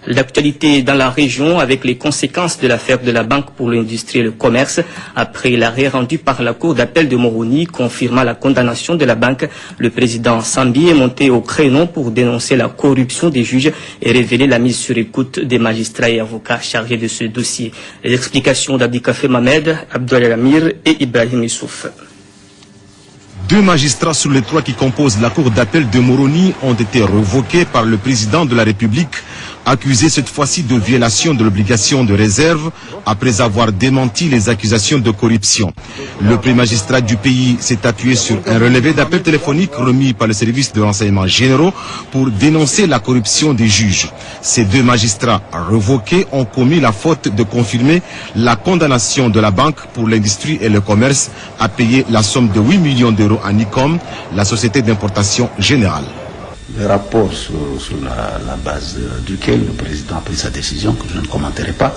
L'actualité dans la région avec les conséquences de l'affaire de la Banque pour l'industrie et le commerce. Après l'arrêt rendu par la Cour d'appel de Moroni confirmant la condamnation de la banque, le président Sambi est monté au créneau pour dénoncer la corruption des juges et révéler la mise sur écoute des magistrats et avocats chargés de ce dossier. Les explications d'Abdi Kafé Mohamed, Abdoulaye Amir et Ibrahim Issouf. 2 magistrats sur les 3 qui composent la Cour d'appel de Moroni ont été révoqués par le président de la République, accusé cette fois-ci de violation de l'obligation de réserve après avoir démenti les accusations de corruption. Le premier magistrat du pays s'est appuyé sur un relevé d'appel téléphonique remis par le service de renseignements généraux pour dénoncer la corruption des juges. Ces 2 magistrats révoqués ont commis la faute de confirmer la condamnation de la Banque pour l'industrie et le commerce à payer la somme de 8 millions d'euros à Nicom, la société d'importation générale. Le rapport sur la base duquel le président a pris sa décision, que je ne commenterai pas,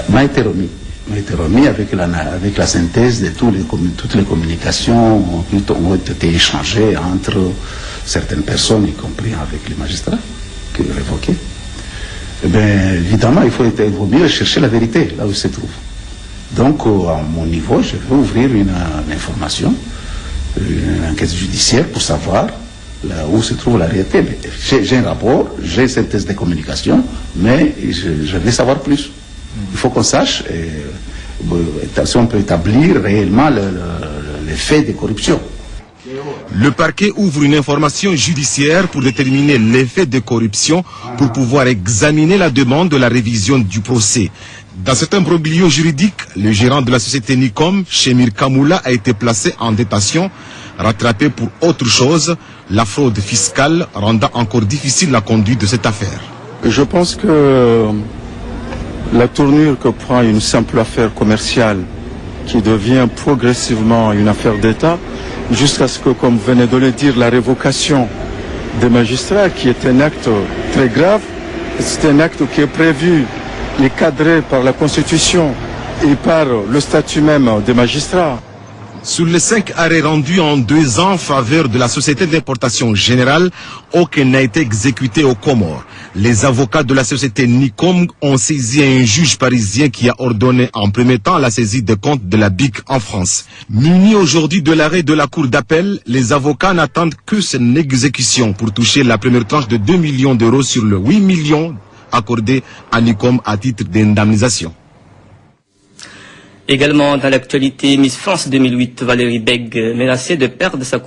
m'a été remis avec la synthèse de toutes les communications qui ont été échangées entre certaines personnes, y compris avec les magistrats qui l'ont révoqué. Eh bien, évidemment, il vaut mieux chercher la vérité là où il se trouve. Donc, à mon niveau, je vais ouvrir une information, une enquête judiciaire pour savoir là où se trouve la réalité. J'ai un rapport, j'ai une synthèse de communication, mais je vais savoir plus. Il faut qu'on sache si on peut établir réellement les faits de corruption. Le parquet ouvre une information judiciaire pour déterminer l'effet de corruption pour pouvoir examiner la demande de la révision du procès. Dans cet imbroglio juridique, le gérant de la société Nicom, Chemir Kamoula, a été placé en détention, rattrapé pour autre chose, la fraude fiscale, rendant encore difficile la conduite de cette affaire. Je pense que la tournure que prend une simple affaire commerciale qui devient progressivement une affaire d'État, jusqu'à ce que, comme venait de le dire, la révocation des magistrats, qui est un acte très grave, c'est un acte qui est prévu et cadré par la Constitution et par le statut même des magistrats. Sur les 5 arrêts rendus en 2 ans en faveur de la société d'importation générale, aucun n'a été exécuté aux Comores. Les avocats de la société Nicom ont saisi un juge parisien qui a ordonné en premier temps la saisie des comptes de la BIC en France. Munis aujourd'hui de l'arrêt de la Cour d'appel, les avocats n'attendent que son exécution pour toucher la première tranche de 2 millions d'euros sur le 8 millions accordés à Nicom à titre d'indemnisation. Également dans l'actualité, Miss France 2008, Valérie Beg, menacée de perdre sa